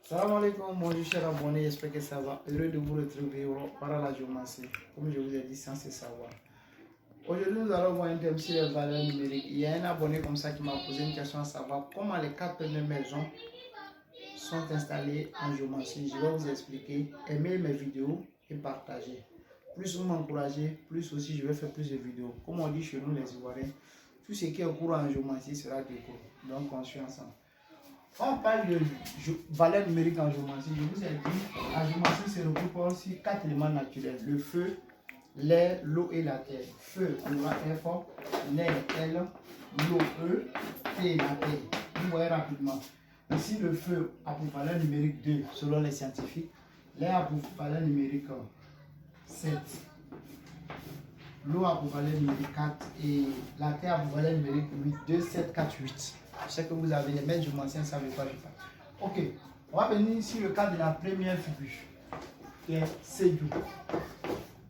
Salam alaikum, bonjour chers abonnés, j'espère que ça va. Heureux de vous retrouver par la géomancie. Comme je vous ai dit, censé savoir. Aujourd'hui, nous allons voir un thème sur les valeurs numériques. Il y a un abonné comme ça qui m'a posé une question à savoir comment les 4 premières maisons sont installées en géomancie. Je vais vous expliquer. Aimez mes vidéos et partagez. Plus vous m'encouragez, plus aussi je vais faire plus de vidéos. Comme on dit chez nous les Ivoiriens, tout ce qui est au cours en géomancie sera déco. Donc on suit ensemble. On parle de valeurs numériques en géomancie. Je vous ai dit, la géomancie se regroupe sur 4 éléments naturels. Le feu, l'air, l'eau et la terre. Feu, on aura F, l'air, L, l'eau, E, et la terre. Vous voyez rapidement. Ici, le feu a pour valeur numérique 2 selon les scientifiques. L'air a pour valeur numérique 7. L'eau a pour valeur numérique 4 et la terre a pour valeur numérique 8. 2, 7, 4, 8. Je sais que vous avez les maîtres géomantiens, ça ne savez pas je parle. Ok, on va venir ici le cas de la première figure, qui est Sédou.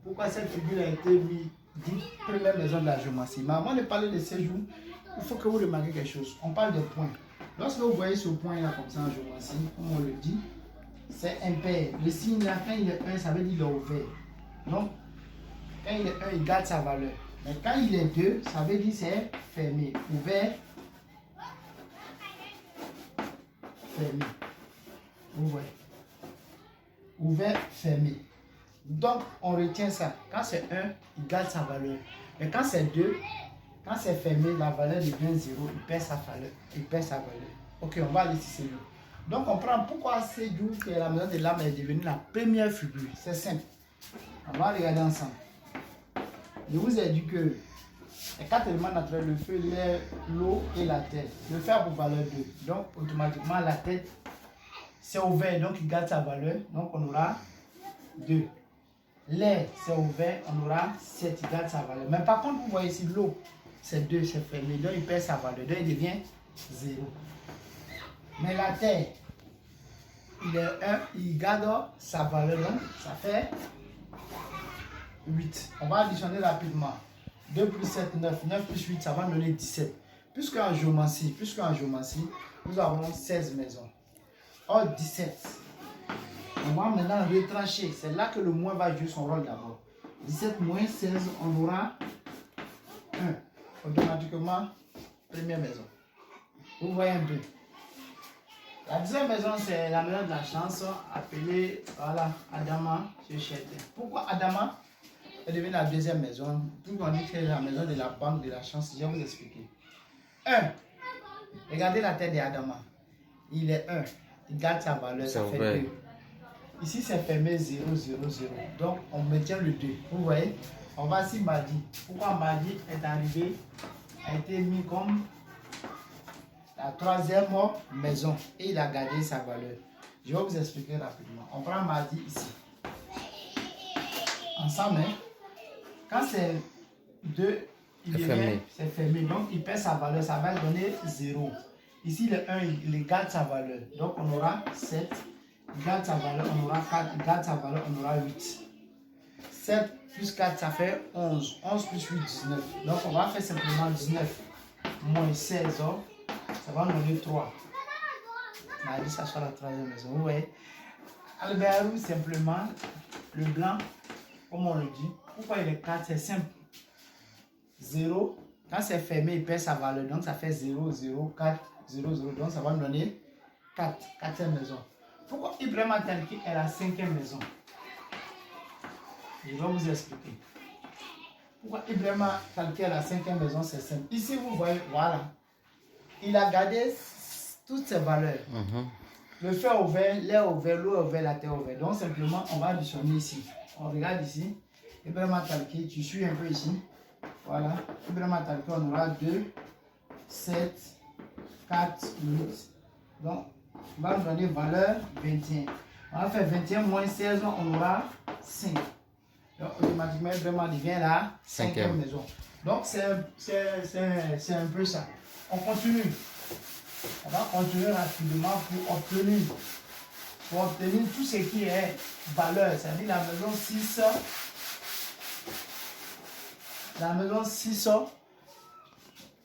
Pourquoi cette figure a été mise dit première maison de la géomancie? Mais avant de parler de séjour, il faut que vous remarquiez quelque chose. On parle de points. Lorsque vous voyez ce point là comme ça en géomancie, comme on le dit, c'est impair. Le signe là, quand il est 1, ça veut dire qu'il est ouvert. Donc, quand il est 1, il garde sa valeur. Mais quand il est 2, ça veut dire c'est fermé. Ouvert, fermé. Vous voyez. Ouvert, fermé. Donc, on retient ça. Quand c'est 1, il garde sa valeur. Mais quand c'est 2, quand c'est fermé, la valeur devient 0, il perd sa valeur. Il perd sa valeur. Ok, on va aller sur Sédou. Donc, on prend pourquoi Sédou, qui est la maison de l'âme, est devenue la première figure. C'est simple. On va regarder ensemble. Je vous ai dit que les 4 éléments naturels, le feu, l'air, l'eau et la tête. Le feu a pour valeur 2. Donc, automatiquement, la tête, c'est ouvert, donc il garde sa valeur. Donc, on aura 2. L'air, c'est ouvert, on aura 7, il garde sa valeur. Mais par contre, vous voyez ici, l'eau, c'est 2, c'est fermé. Donc, il perd sa valeur. Donc, il devient 0. Mais la terre, il est 1, il garde sa valeur. Donc, ça fait 8. On va additionner rapidement. 2 plus 7, 9. 9 plus 8, ça va nous donner 17. Puisqu'en géomancie, nous avons 16 maisons. Or, 17. On va maintenant retrancher. C'est là que le moins va jouer son rôle d'abord. 17 moins 16, on aura 1. Automatiquement, première maison. Vous voyez un peu. La deuxième maison, c'est la maison de la chance, appelée, voilà, Adama chez Chete. Pourquoi Adama est devenue la deuxième maison? Pourquoi on dit que c'est la maison de la banque de la chance? Je vais vous expliquer. 1. Regardez la tête d'Adama. Il est 1. Il garde sa valeur, ça fait 2. Ici, c'est fermé 0, 0, 0. Donc, on maintient le 2. Vous voyez? On va sur Mardi. Pourquoi Mardi est arrivé, a été mis comme la troisième maison. Et il a gardé sa valeur. Je vais vous expliquer rapidement. On prend Mardi ici. Ensemble, hein? Quand c'est 2, c'est fermé. Donc, il perd sa valeur. Ça va donner 0. Ici, le 1, il garde sa valeur. Donc, on aura 7. Il garde sa valeur, on aura 4. Il garde sa valeur, on aura 8. 7 plus 4, ça fait 11. 11 plus 8, 19. Donc, on va faire simplement 19 moins 16. Ça va nous donner 3. On a dit ça sur la troisième maison. Vous voyez? Albert Roux, simplement, le blanc, comme on le dit. Pourquoi il est 4? C'est simple. 0. Quand c'est fermé, il perd sa valeur. Donc, ça fait 0, 0, 4, 0, 0. Donc, ça va nous donner 4. 4e maison. Pourquoi Ibrahima Talki est la 5e maison? Je vais vous expliquer. Pourquoi Ibrahima Talki est la 5e maison? C'est simple. Ici, vous voyez, voilà. Il a gardé toutes ses valeurs. Le feu est ouvert, l'air ouvert, l'eau est ouverte, la terre est ouverte. Donc, simplement, on va additionner ici. On regarde ici. Ibrahima Talki, tu suis un peu ici. Voilà. Ibrahima Talki, on aura 2, 7, 4, 8. Donc, on va nous donner valeur 21. On va faire 21 moins 16, on aura 5. Donc, automatiquement, vraiment, il devient la 5e maison. Donc, c'est un peu ça. On continue. On va continuer rapidement pour obtenir tout ce qui est valeur. C'est-à-dire la maison 6. La maison 6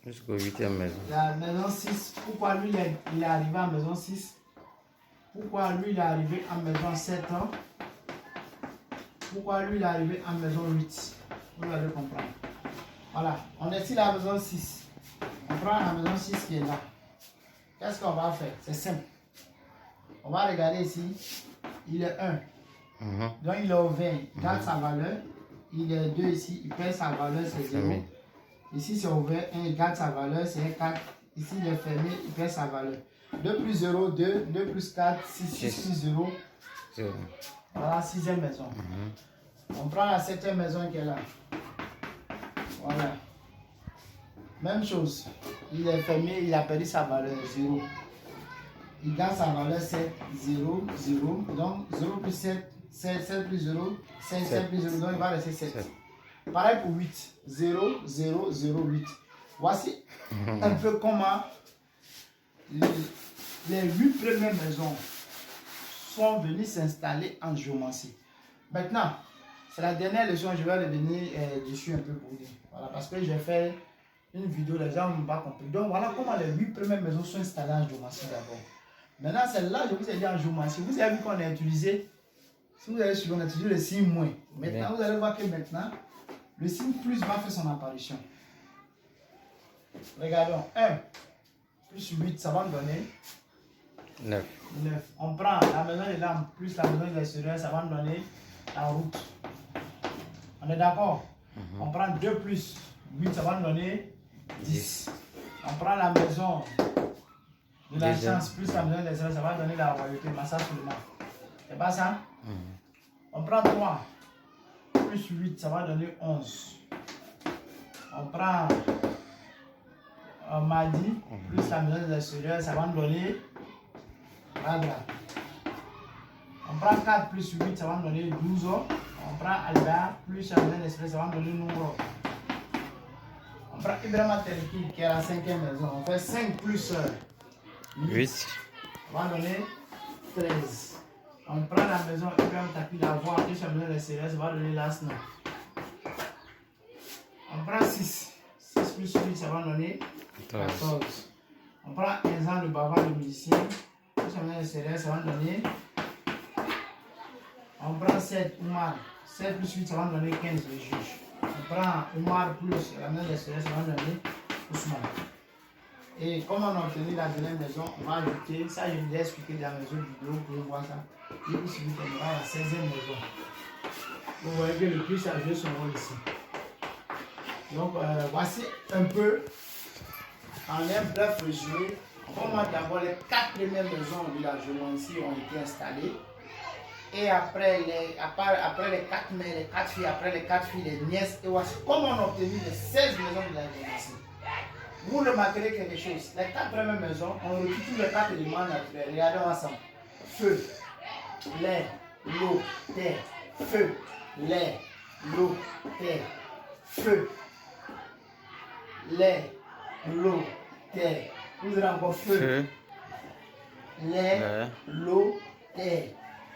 Jusqu'au 8e maison. La maison 6, pourquoi lui il est arrivé en maison 6? Pourquoi lui il est arrivé en maison 7 ans? Pourquoi lui il est arrivé en maison 8? Vous allez comprendre. Voilà, on est ici à la maison 6. On prend la maison 6 qui est là. Qu'est-ce qu'on va faire? C'est simple. On va regarder ici. Il est 1. Donc il est au 20. Il garde sa valeur. Il est 2 ici. Il perd sa valeur, c'est 0. Ici c'est ouvert. 1, il garde sa valeur, c'est 4. Ici il est fermé, il perd sa valeur. 2 plus 0, 2. 2 plus 4, 6. 6 plus 0. Voilà, 6e maison. On prend la 7e maison qui est là. Voilà. Même chose. Il est fermé, il a perdu sa valeur, 0. Il garde sa valeur 7, 0, 0. Donc 0 plus 7, 7, 7 plus 0, 5, 7 plus 0. Donc il va rester 7. Pareil pour 8. 0, 0, 0, 8. Voici un peu comment les 8 premières maisons sont venues s'installer en géomancie. Maintenant, c'est la dernière leçon, je vais revenir dessus un peu pour vous. Voilà, parce que j'ai fait une vidéo, les gens n'ont pas compris. Donc voilà comment les 8 premières maisons sont installées en géomancie d'abord. Maintenant, celle-là, je vous ai dit en géomancie. Vous avez vu qu'on a utilisé, si vous allez suivre, on a utilisé le signe moins. Maintenant, vous allez voir que maintenant, le signe plus va faire son apparition. Regardons, 1 plus 8, ça va me donner 9. 9. On prend la maison des lampes plus la maison de l'extérieur, ça va me donner la route. On est d'accord? On prend 2 plus 8, ça va me donner 10. On prend la maison de la chance plus la maison de l'extérieur, ça va donner la royauté, mais ça seulement. C'est pas ça? On prend 3 plus 8, ça va donner 11. On prend mardi plus la maison de l'extérieur, ça va me donner Radra. On prend 4 plus 8, ça va me donner 12. On prend Alba plus la maison de l'extérieur, ça va me donner Nouro. On prend Ibrahima Tereki qui est la 5e maison. On fait 5 plus 8. Ça va donner 13. On prend la maison Ibrahima Tapi, la voie plus la maison de l'extérieur, ça va donner l'Asna. On prend 6. 6 plus 8, ça va donner 14. On prend un an de bavard de musicien. Plus la maison de l'extérieur, ça va donner. On prend 7 Oumar. 7 plus 8, ça va donner 15 le juge. On prend Oumar plus la maison de l'extérieur, ça va donner Ousmane. Et comme on a obtenu la dernière maison, on va ajouter, ça je vous ai expliqué dans mes autres vidéos, vous pouvez voir ça. Et puis suite, on aura la 16e maison. Vous voyez que le plus a joué son rôle ici. Donc voici un peu, en un bref résumé, comment d'abord les 4 premières maisons de la géomancie ont été installées. Et après les 4 mères, les 4 filles, après les 4 filles, les nièces, et voici comment on a obtenu les 16 maisons de la géomancie. Vous remarquerez quelque chose, les 4 premières maisons, on retrouve les 4 éléments naturels. Regardons ensemble. Feu, l'air, l'eau, terre. Feu, l'air, l'eau, terre. Feu, l'air, l'eau, terre. Vous avez encore feu, l'air, l'eau, terre.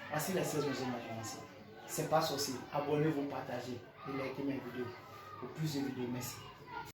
Voici les 16 maisons de la géomancie. C'est pas sorcier. Abonnez-vous, partagez et likez mes vidéos pour plus de vidéos. Merci.